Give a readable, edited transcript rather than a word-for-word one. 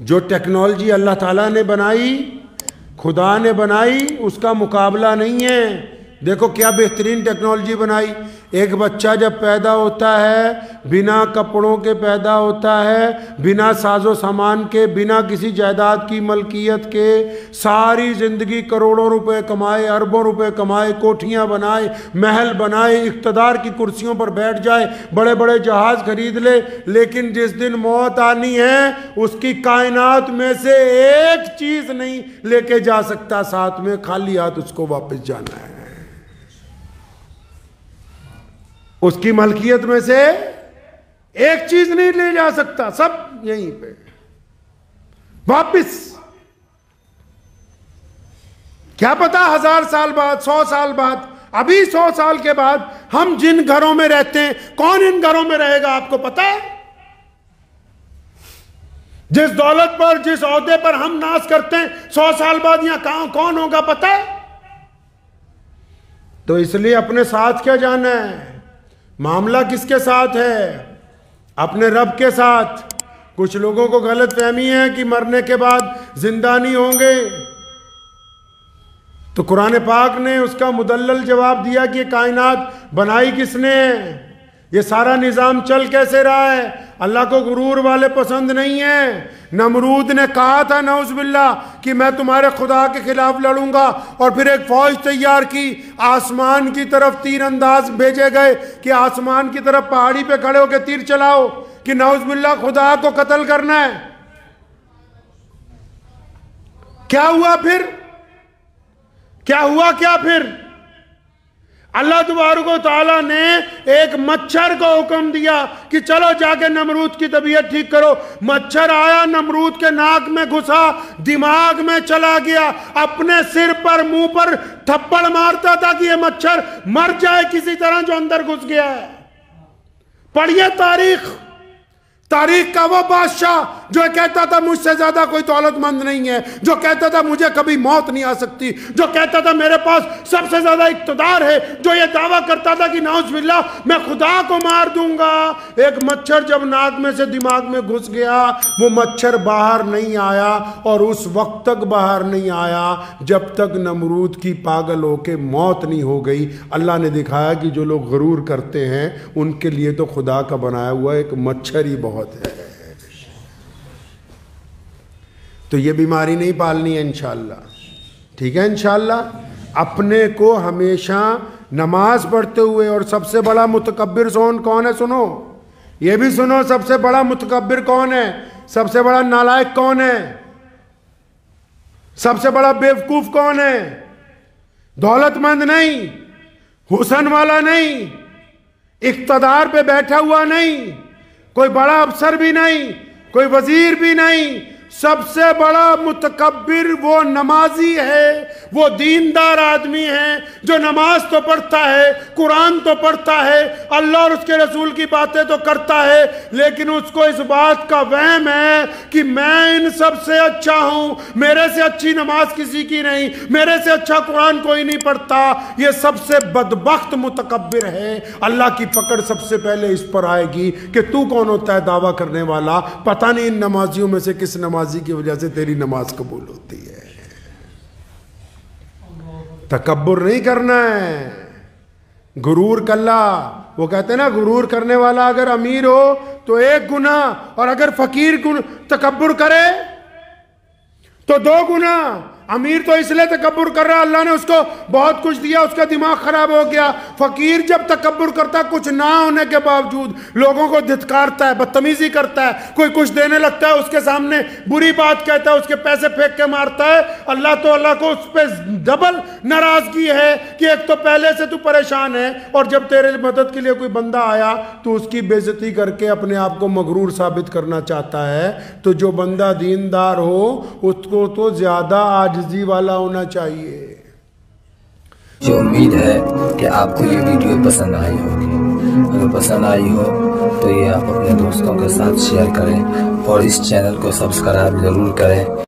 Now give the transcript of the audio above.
जो टेक्नोलॉजी अल्लाह ताला ने बनाई, खुदा ने बनाई, उसका मुकाबला नहीं है। देखो क्या बेहतरीन टेक्नोलॉजी बनाई। एक बच्चा जब पैदा होता है बिना कपड़ों के पैदा होता है, बिना साजो सामान के, बिना किसी जायदाद की मलकियत के, सारी ज़िंदगी करोड़ों रुपए कमाए, अरबों रुपए कमाए, कोठियाँ बनाए, महल बनाए, इक़्तिदार की कुर्सियों पर बैठ जाए, बड़े बड़े जहाज़ खरीद ले, लेकिन जिस दिन मौत आनी है उसकी कायनात में से एक चीज़ नहीं लेके जा सकता साथ में, खाली हाथ उसको वापस जाना है। उसकी मलकियत में से एक चीज नहीं ले जा सकता, सब यहीं पे वापिस। क्या पता 1000 साल बाद, 100 साल बाद, अभी 100 साल के बाद हम जिन घरों में रहते हैं, कौन इन घरों में रहेगा आपको पता है? जिस दौलत पर, जिस ओहदे पर हम नाज करते हैं, 100 साल बाद यहां कौन होगा पता है? तो इसलिए अपने साथ क्या जाना है, मामला किसके साथ है? अपने रब के साथ। कुछ लोगों को गलत फहमी है कि मरने के बाद जिंदा नहीं होंगे, तो कुरान पाक ने उसका मुदल्लल जवाब दिया कि कायनात बनाई किसने है, ये सारा निज़ाम चल कैसे रहा है। अल्लाह को गुरूर वाले पसंद नहीं है। नमरूद ने कहा था नौज़ुबिल्लाह कि मैं तुम्हारे खुदा के खिलाफ लड़ूंगा, और फिर एक फौज तैयार की, आसमान की तरफ तीर अंदाज भेजे गए कि आसमान की तरफ पहाड़ी पे खड़े होकर तीर चलाओ कि नौज़ुबिल्लाह खुदा को कत्ल करना है। क्या हुआ फिर? क्या हुआ क्या फिर? अल्लाह तबारक व तआला ने एक मच्छर को हुक्म दिया कि चलो जाके नमरूद की तबीयत ठीक करो। मच्छर आया, नमरूद के नाक में घुसा, दिमाग में चला गया, अपने सिर पर, मुंह पर थप्पड़ मारता था कि ये मच्छर मर जाए किसी तरह जो अंदर घुस गया है। पढ़िए तारीख का वो बादशाह जो कहता था मुझसे ज्यादा कोई दौलतमंद नहीं है, जो कहता था मुझे कभी मौत नहीं आ सकती, जो कहता था मेरे पास सबसे ज्यादा इक्तदार है, जो ये दावा करता था कि नाउज़ुबिल्लाह मैं खुदा को मार दूंगा। एक मच्छर जब नाक में से दिमाग में घुस गया, वो मच्छर बाहर नहीं आया, और उस वक्त तक बाहर नहीं आया जब तक नमरूद की पागल होके मौत नहीं हो गई। अल्लाह ने दिखाया कि जो लोग गरूर करते हैं उनके लिए तो खुदा का बनाया हुआ एक मच्छर ही बहुत है। तो ये बीमारी नहीं पालनी है इंशाअल्लाह, ठीक है इंशाअल्लाह। अपने को हमेशा नमाज पढ़ते हुए, और सबसे बड़ा मुतकब्बिर कौन है सुनो, ये भी सुनो, सबसे बड़ा मुतकब्बिर कौन है, सबसे बड़ा नालायक कौन है, सबसे बड़ा बेवकूफ कौन है? दौलतमंद नहीं, हुसन वाला नहीं, इक्तदार पे बैठा हुआ नहीं, कोई बड़ा अफसर भी नहीं, कोई वजीर भी नहीं। सबसे बड़ा मुतकब्बिर वो नमाजी है, वो दीनदार आदमी है जो नमाज तो पढ़ता है, कुरान तो पढ़ता है, अल्लाह और उसके रसूल की बातें तो करता है, लेकिन उसको इस बात का वहम है कि मैं इन सब से अच्छा हूं, मेरे से अच्छी नमाज किसी की नहीं, मेरे से अच्छा कुरान कोई नहीं पढ़ता। ये सबसे बदबख्त मुतकब्बिर है। अल्लाह की पकड़ सबसे पहले इस पर आएगी कि तू कौन होता है दावा करने वाला, पता नहीं इन नमाजियों में से किस नमाजी की वजह से तेरी नमाज कबूल होती है। तकब्बुर नहीं करना है, गुरूर कल्ला। वो कहते हैं ना, गुरूर करने वाला अगर अमीर हो तो एक गुना, और अगर फकीर तकब्बुर करे तो 2 गुना। अमीर तो इसलिए तकब्बुर कर रहा है, अल्लाह ने उसको बहुत कुछ दिया, उसका दिमाग खराब हो गया। फकीर जब तकब्बुर करता, कुछ ना होने के बावजूद लोगों को धिक्कारता है, बदतमीजी करता है, कोई कुछ देने लगता है उसके सामने बुरी बात कहता है, उसके पैसे फेंक के मारता है। अल्लाह को उस पर डबल नाराजगी है कि एक तो पहले से तू परेशान है, और जब तेरे मदद के लिए कोई बंदा आया तो उसकी बेइज्जती करके अपने आप को मगरूर साबित करना चाहता है। तो जो बंदा दीनदार हो उसको तो ज्यादा आजिज़ी वाला होना चाहिए। मुझे उम्मीद है कि आपको ये वीडियो पसंद आई होगी। अगर पसंद आई हो तो ये आप अपने दोस्तों के साथ शेयर करें, और इस चैनल को सब्सक्राइब जरूर करें।